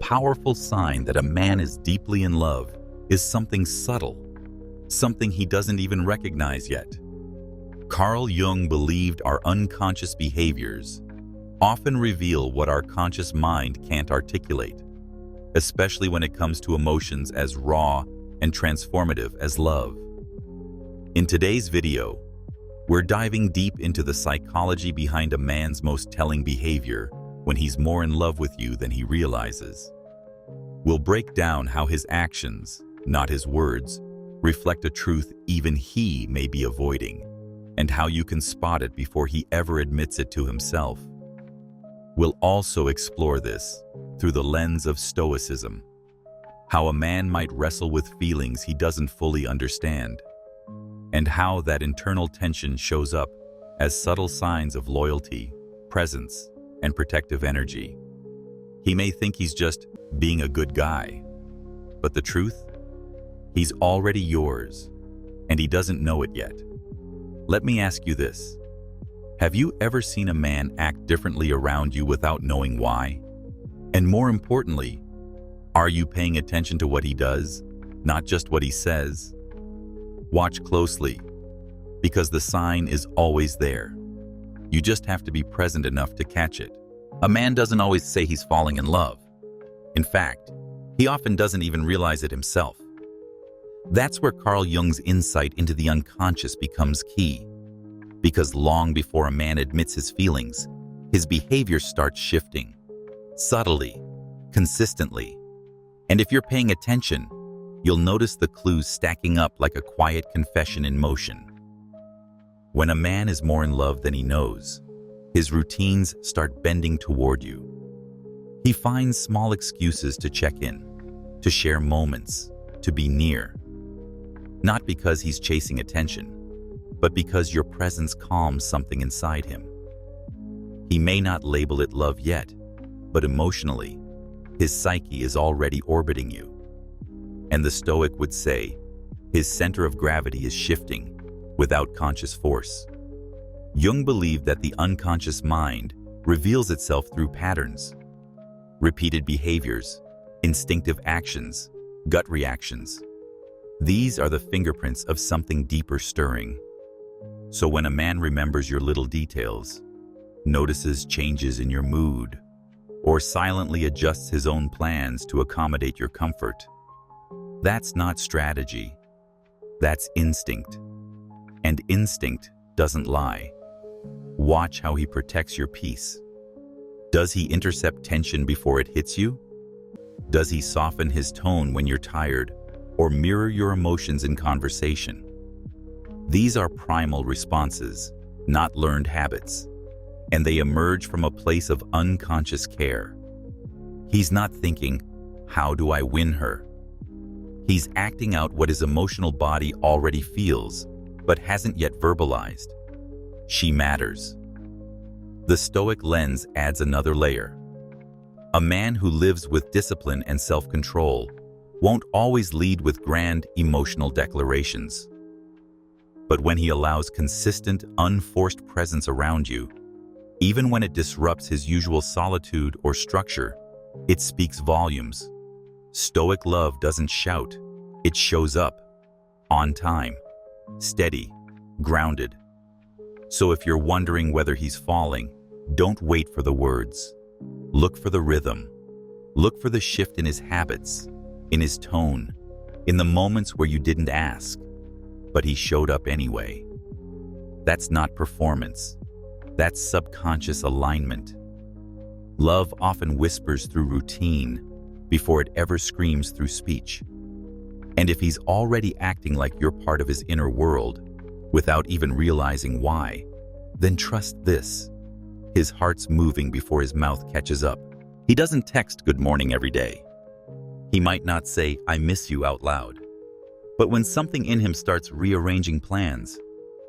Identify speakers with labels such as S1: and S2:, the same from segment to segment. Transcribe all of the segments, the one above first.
S1: powerful sign that a man is deeply in love is something subtle, something he doesn't even recognize yet. Carl Jung believed our unconscious behaviors often reveal what our conscious mind can't articulate, especially when it comes to emotions as raw and transformative as love. In today's video, we're diving deep into the psychology behind a man's most telling behavior when he's more in love with you than he realizes. We'll break down how his actions, not his words, reflect a truth even he may be avoiding, and how you can spot it before he ever admits it to himself. We'll also explore this through the lens of Stoicism, how a man might wrestle with feelings he doesn't fully understand, and how that internal tension shows up as subtle signs of loyalty, presence, and protective energy. He may think he's just being a good guy, but the truth? He's already yours, and he doesn't know it yet. Let me ask you this. Have you ever seen a man act differently around you without knowing why? And more importantly, are you paying attention to what he does, not just what he says? Watch closely, because the sign is always there. You just have to be present enough to catch it. A man doesn't always say he's falling in love. In fact, he often doesn't even realize it himself. That's where Carl Jung's insight into the unconscious becomes key. Because long before a man admits his feelings, his behavior starts shifting. Subtly, consistently. And if you're paying attention, you'll notice the clues stacking up like a quiet confession in motion. When a man is more in love than he knows, his routines start bending toward you. He finds small excuses to check in, to share moments, to be near. Not because he's chasing attention, but because your presence calms something inside him. He may not label it love yet, but emotionally, his psyche is already orbiting you. And the Stoic would say, his center of gravity is shifting without conscious force. Jung believed that the unconscious mind reveals itself through patterns, repeated behaviors, instinctive actions, gut reactions. These are the fingerprints of something deeper stirring. So when a man remembers your little details, notices changes in your mood, or silently adjusts his own plans to accommodate your comfort, that's not strategy. That's instinct. And instinct doesn't lie. Watch how he protects your peace. Does he intercept tension before it hits you? Does he soften his tone when you're tired, or mirror your emotions in conversation? These are primal responses, not learned habits, and they emerge from a place of unconscious care. He's not thinking, how do I win her? He's acting out what his emotional body already feels, but hasn't yet verbalized. She matters. The Stoic lens adds another layer. A man who lives with discipline and self-control won't always lead with grand emotional declarations. But when he allows consistent, unforced presence around you, even when it disrupts his usual solitude or structure, it speaks volumes. Stoic love doesn't shout, it shows up, on time, steady, grounded. So if you're wondering whether he's falling, don't wait for the words. Look for the rhythm. Look for the shift in his habits, in his tone, in the moments where you didn't ask, but he showed up anyway. That's not performance. That's subconscious alignment. Love often whispers through routine before it ever screams through speech. And if he's already acting like you're part of his inner world without even realizing why, then trust this. His heart's moving before his mouth catches up. He doesn't text good morning every day. He might not say, I miss you out loud. But when something in him starts rearranging plans,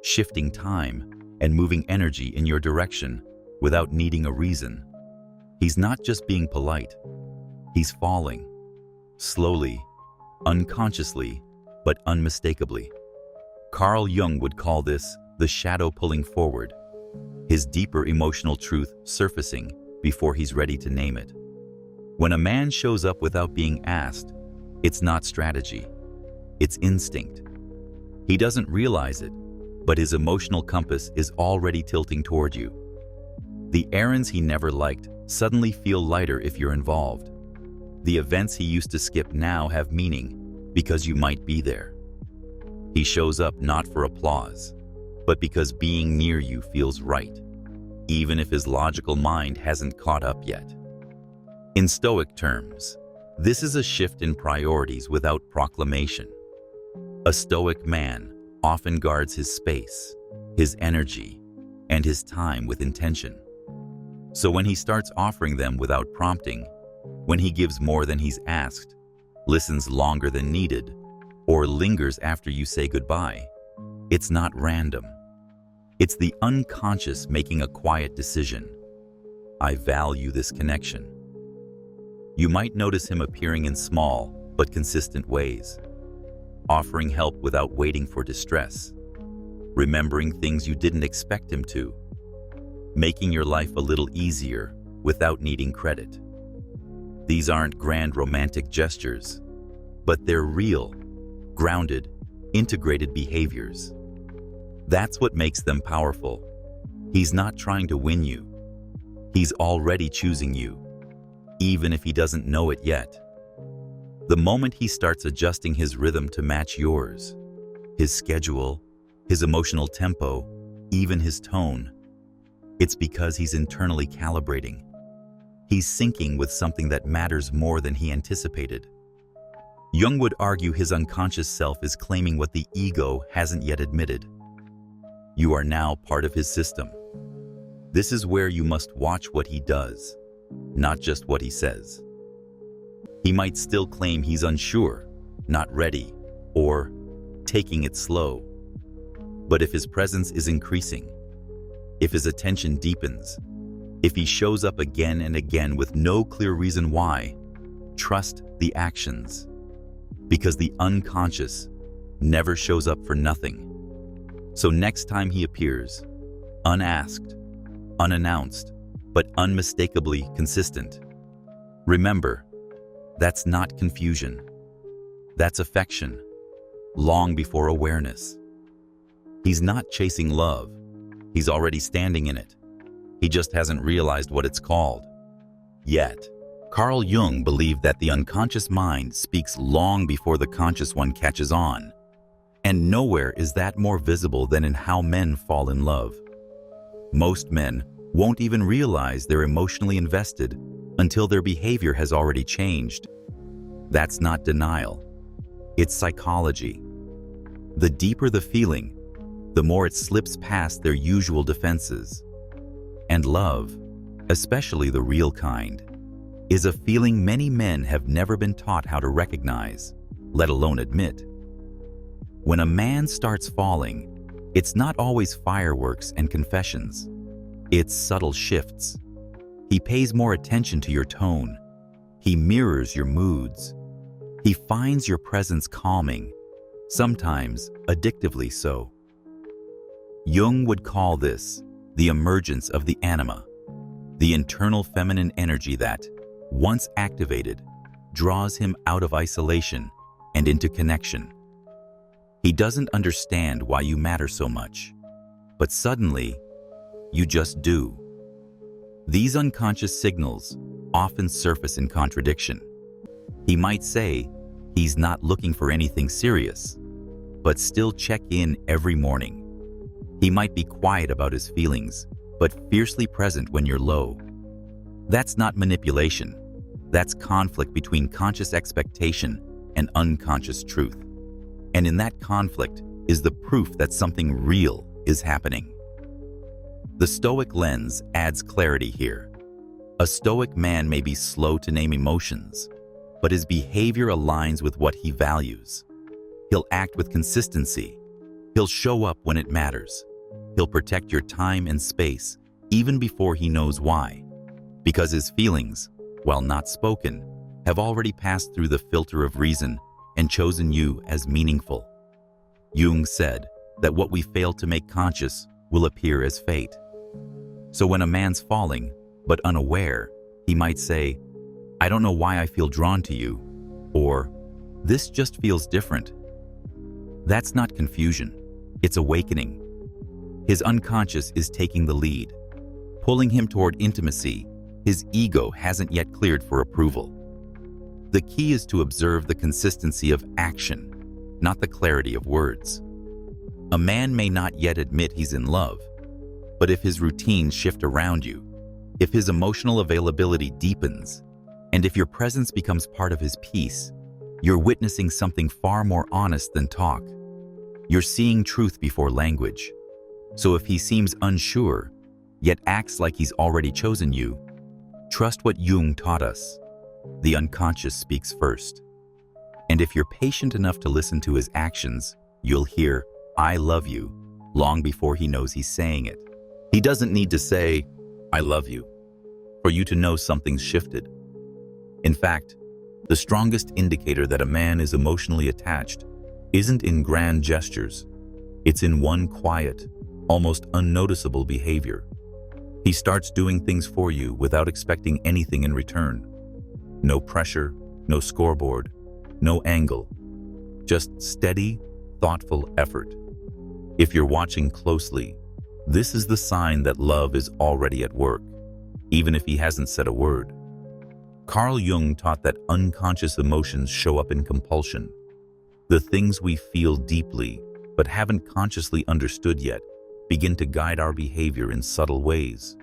S1: shifting time, and moving energy in your direction without needing a reason, he's not just being polite. He's falling. Slowly, unconsciously, but unmistakably. Carl Jung would call this the shadow pulling forward, his deeper emotional truth surfacing before he's ready to name it. When a man shows up without being asked, it's not strategy, it's instinct. He doesn't realize it, but his emotional compass is already tilting toward you. The errands he never liked suddenly feel lighter if you're involved. The events he used to skip now have meaning because you might be there. He shows up not for applause, but because being near you feels right, even if his logical mind hasn't caught up yet. In Stoic terms, this is a shift in priorities without proclamation. A Stoic man often guards his space, his energy, and his time with intention. So when he starts offering them without prompting, when he gives more than he's asked, listens longer than needed, or lingers after you say goodbye, it's not random. It's the unconscious making a quiet decision. I value this connection. You might notice him appearing in small but consistent ways, offering help without waiting for distress, remembering things you didn't expect him to, making your life a little easier without needing credit. These aren't grand romantic gestures, but they're real, grounded, integrated behaviors. That's what makes them powerful. He's not trying to win you. He's already choosing you, even if he doesn't know it yet. The moment he starts adjusting his rhythm to match yours, his schedule, his emotional tempo, even his tone, it's because he's internally calibrating. He's syncing with something that matters more than he anticipated. Jung would argue his unconscious self is claiming what the ego hasn't yet admitted. You are now part of his system. This is where you must watch what he does, not just what he says. He might still claim he's unsure, not ready, or taking it slow. But if his presence is increasing, if his attention deepens, if he shows up again and again with no clear reason why, trust the actions. Because the unconscious never shows up for nothing. So next time he appears, unasked, unannounced, but unmistakably consistent, remember, that's not confusion. That's affection, long before awareness. He's not chasing love. He's already standing in it. He just hasn't realized what it's called. Yet, Carl Jung believed that the unconscious mind speaks long before the conscious one catches on. And nowhere is that more visible than in how men fall in love. Most men won't even realize they're emotionally invested until their behavior has already changed. That's not denial. It's psychology. The deeper the feeling, the more it slips past their usual defenses. And love, especially the real kind, is a feeling many men have never been taught how to recognize, let alone admit. When a man starts falling, it's not always fireworks and confessions. It's subtle shifts. He pays more attention to your tone. He mirrors your moods. He finds your presence calming, sometimes addictively so. Jung would call this the emergence of the anima, the internal feminine energy that, once activated, draws him out of isolation and into connection. He doesn't understand why you matter so much, but suddenly, you just do. These unconscious signals often surface in contradiction. He might say he's not looking for anything serious, but still check in every morning. He might be quiet about his feelings, but fiercely present when you're low. That's not manipulation. That's conflict between conscious expectation and unconscious truth. And in that conflict is the proof that something real is happening. The Stoic lens adds clarity here. A Stoic man may be slow to name emotions, but his behavior aligns with what he values. He'll act with consistency. He'll show up when it matters. He'll protect your time and space even before he knows why, because his feelings, while not spoken, have already passed through the filter of reason and chosen you as meaningful. Jung said that what we fail to make conscious will appear as fate. So when a man's falling, but unaware, he might say, I don't know why I feel drawn to you, or this just feels different. That's not confusion, it's awakening. His unconscious is taking the lead, pulling him toward intimacy his ego hasn't yet cleared for approval. The key is to observe the consistency of action, not the clarity of words. A man may not yet admit he's in love, but if his routines shift around you, if his emotional availability deepens, and if your presence becomes part of his peace, you're witnessing something far more honest than talk. You're seeing truth before language. So if he seems unsure, yet acts like he's already chosen you, trust what Jung taught us. The unconscious speaks first. And if you're patient enough to listen to his actions, you'll hear, "I love you," long before he knows he's saying it. He doesn't need to say, "I love you," for you to know something's shifted. In fact, the strongest indicator that a man is emotionally attached isn't in grand gestures. It's in one quiet, almost unnoticeable behavior. He starts doing things for you without expecting anything in return. No pressure, no scoreboard, no angle. Just steady, thoughtful effort. If you're watching closely, this is the sign that love is already at work, even if he hasn't said a word. Carl Jung taught that unconscious emotions show up in compulsion. The things we feel deeply, but haven't consciously understood yet, begin to guide our behavior in subtle ways.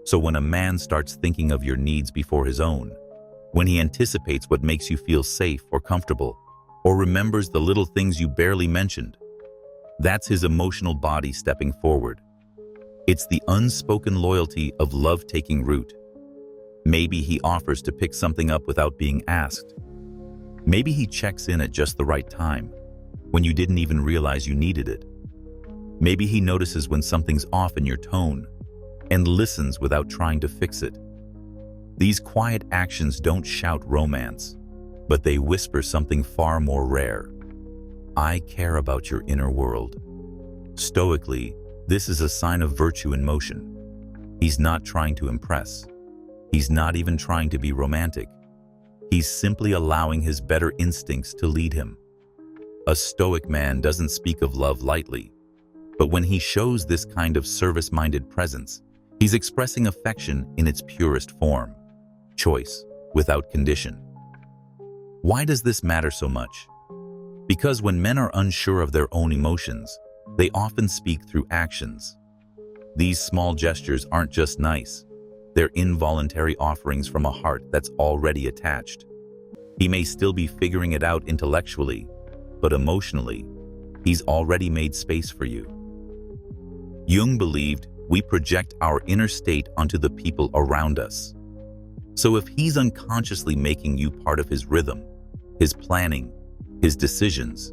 S1: So when a man starts thinking of your needs before his own, when he anticipates what makes you feel safe or comfortable, or remembers the little things you barely mentioned, that's his emotional body stepping forward. It's the unspoken loyalty of love taking root. Maybe he offers to pick something up without being asked. Maybe he checks in at just the right time, when you didn't even realize you needed it. Maybe he notices when something's off in your tone and listens without trying to fix it. These quiet actions don't shout romance, but they whisper something far more rare. I care about your inner world. Stoically, this is a sign of virtue in motion. He's not trying to impress. He's not even trying to be romantic. He's simply allowing his better instincts to lead him. A Stoic man doesn't speak of love lightly, but when he shows this kind of service-minded presence, he's expressing affection in its purest form. Choice, without condition. Why does this matter so much? Because when men are unsure of their own emotions, they often speak through actions. These small gestures aren't just nice. They're involuntary offerings from a heart that's already attached. He may still be figuring it out intellectually, but emotionally, he's already made space for you. Jung believed we project our inner state onto the people around us. So if he's unconsciously making you part of his rhythm, his planning, his decisions,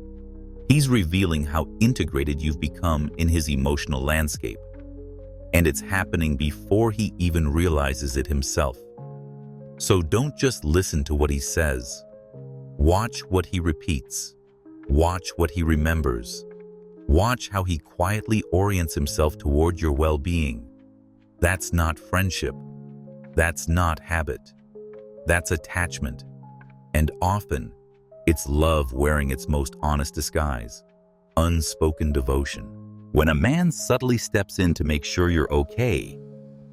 S1: he's revealing how integrated you've become in his emotional landscape. And it's happening before he even realizes it himself. So don't just listen to what he says. Watch what he repeats. Watch what he remembers. Watch how he quietly orients himself toward your well-being. That's not friendship. That's not habit. That's attachment. And often, it's love wearing its most honest disguise, unspoken devotion. When a man subtly steps in to make sure you're okay,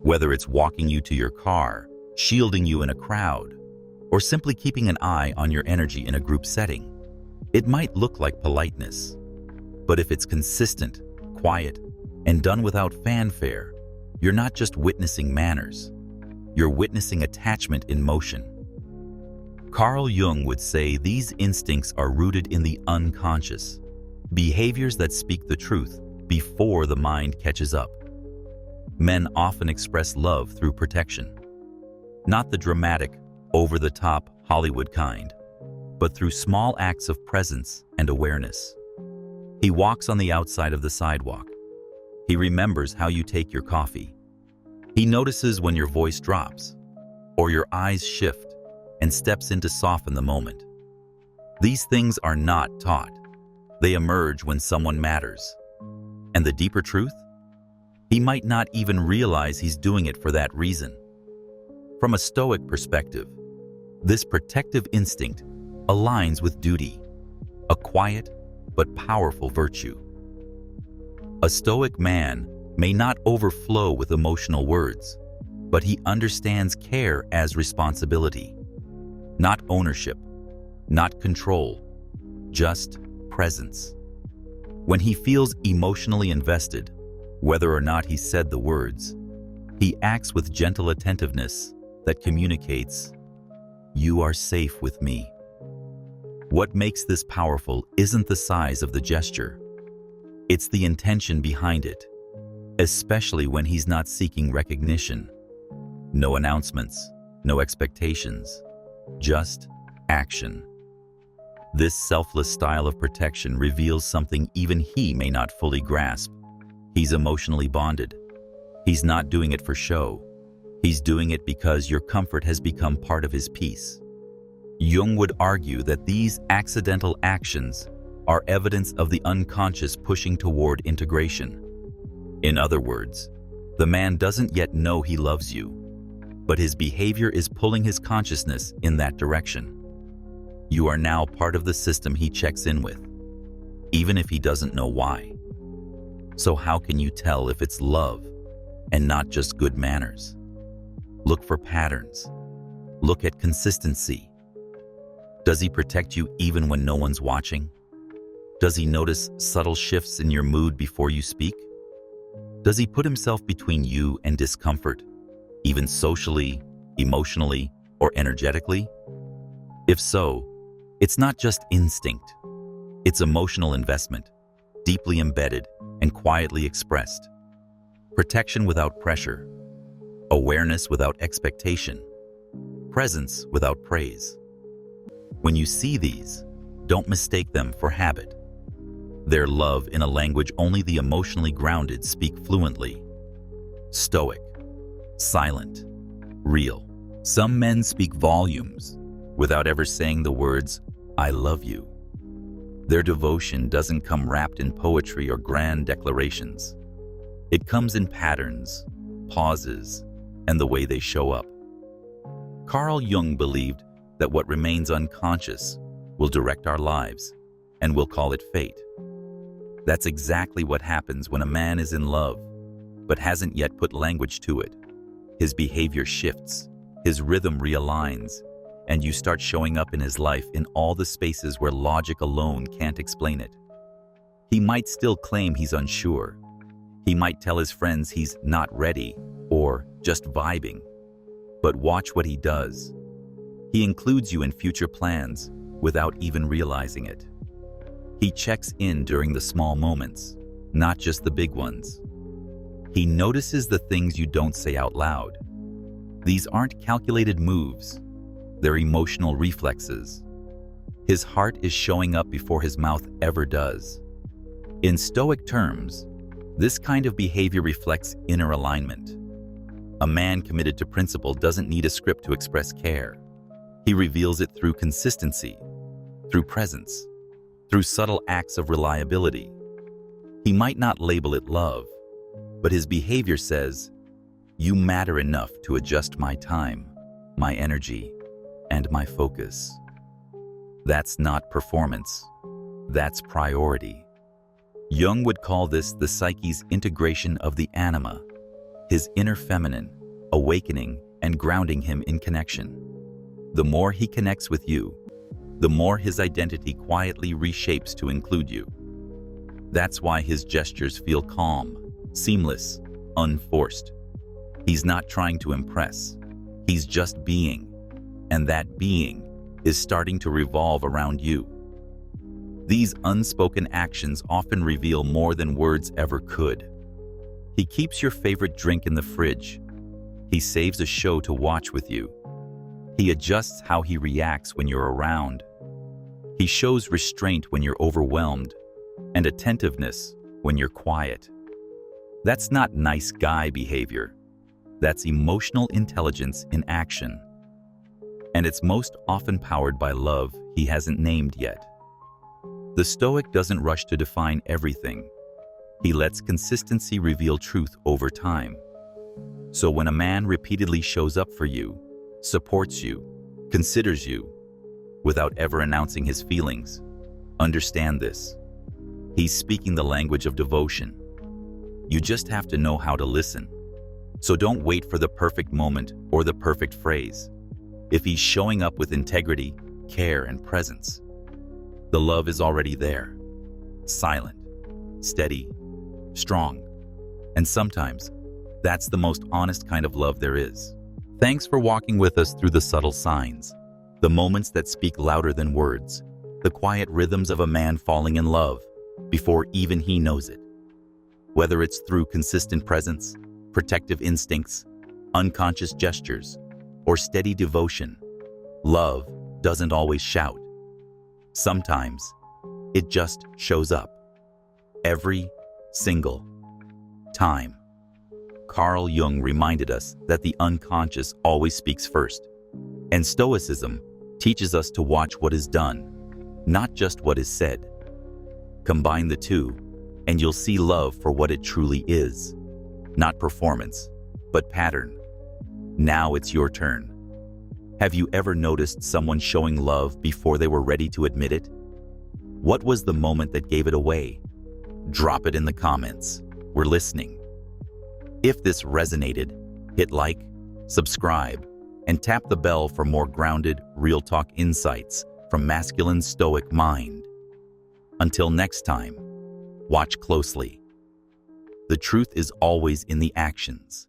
S1: whether it's walking you to your car, shielding you in a crowd, or simply keeping an eye on your energy in a group setting, it might look like politeness. But if it's consistent, quiet, and done without fanfare, you're not just witnessing manners. You're witnessing attachment in motion. Carl Jung would say these instincts are rooted in the unconscious, behaviors that speak the truth before the mind catches up. Men often express love through protection, not the dramatic, over-the-top Hollywood kind, but through small acts of presence and awareness. He walks on the outside of the sidewalk. He remembers how you take your coffee. He notices when your voice drops, or your eyes shift, and steps in to soften the moment. These things are not taught. They emerge when someone matters. And the deeper truth? He might not even realize he's doing it for that reason. From a Stoic perspective, This protective instinct aligns with duty, a quiet but powerful virtue. A Stoic man may not overflow with emotional words, but he understands care as responsibility, not ownership, not control, just presence. When he feels emotionally invested, whether or not he said the words, he acts with gentle attentiveness that communicates, "You are safe with me." What makes this powerful isn't the size of the gesture. It's the intention behind it, especially when he's not seeking recognition. No announcements, no expectations, just action. This selfless style of protection reveals something even he may not fully grasp. He's emotionally bonded. He's not doing it for show. He's doing it because your comfort has become part of his peace. Jung would argue that these accidental actions are evidence of the unconscious pushing toward integration. In other words, the man doesn't yet know he loves you, but his behavior is pulling his consciousness in that direction. You are now part of the system he checks in with, even if he doesn't know why. So how can you tell if it's love and not just good manners? Look for patterns. Look at consistency. Does he protect you even when no one's watching? Does he notice subtle shifts in your mood before you speak? Does he put himself between you and discomfort, even socially, emotionally, or energetically? If so, it's not just instinct. It's emotional investment, deeply embedded and quietly expressed. Protection without pressure, awareness without expectation, presence without praise. When you see these, don't mistake them for habit. They're love in a language only the emotionally grounded speak fluently. Stoic, silent, real. Some men speak volumes without ever saying the words, "I love you." Their devotion doesn't come wrapped in poetry or grand declarations. It comes in patterns, pauses, and the way they show up. Carl Jung believed that what remains unconscious will direct our lives, and we'll call it fate. That's exactly what happens when a man is in love, but hasn't yet put language to it. His behavior shifts, his rhythm realigns, and you start showing up in his life in all the spaces where logic alone can't explain it. He might still claim he's unsure. He might tell his friends he's not ready or just vibing. But watch what he does. He includes you in future plans without even realizing it. He checks in during the small moments, not just the big ones. He notices the things you don't say out loud. These aren't calculated moves. They're emotional reflexes. His heart is showing up before his mouth ever does. In Stoic terms, this kind of behavior reflects inner alignment. A man committed to principle doesn't need a script to express care. He reveals it through consistency, through presence, through subtle acts of reliability. He might not label it love, but his behavior says, "You matter enough to adjust my time, my energy, and my focus." That's not performance. That's priority. Jung would call this the psyche's integration of the anima, his inner feminine, awakening and grounding him in connection. The more he connects with you, the more his identity quietly reshapes to include you. That's why his gestures feel calm, seamless, unforced. He's not trying to impress. He's just being, and that being is starting to revolve around you. These unspoken actions often reveal more than words ever could. He keeps your favorite drink in the fridge. He saves a show to watch with you. He adjusts how he reacts when you're around. He shows restraint when you're overwhelmed, and attentiveness when you're quiet. That's not nice guy behavior. That's emotional intelligence in action. And it's most often powered by love he hasn't named yet. The Stoic doesn't rush to define everything. He lets consistency reveal truth over time. So when a man repeatedly shows up for you, supports you, considers you without ever announcing his feelings. Understand this. He's speaking the language of devotion. You just have to know how to listen. So don't wait for the perfect moment or the perfect phrase. If he's showing up with integrity, care, and presence, the love is already there. Silent, steady, strong. And sometimes, that's the most honest kind of love there is. Thanks for walking with us through the subtle signs, the moments that speak louder than words, the quiet rhythms of a man falling in love before even he knows it. Whether it's through consistent presence, protective instincts, unconscious gestures, or steady devotion, love doesn't always shout. Sometimes, it just shows up. Every single time. Carl Jung reminded us that the unconscious always speaks first. And Stoicism teaches us to watch what is done, not just what is said. Combine the two, and you'll see love for what it truly is. Not performance, but pattern. Now it's your turn. Have you ever noticed someone showing love before they were ready to admit it? What was the moment that gave it away? Drop it in the comments. We're listening. If this resonated, hit like, subscribe, and tap the bell for more grounded, real talk insights from masculine Stoic mind. Until next time, watch closely. The truth is always in the actions.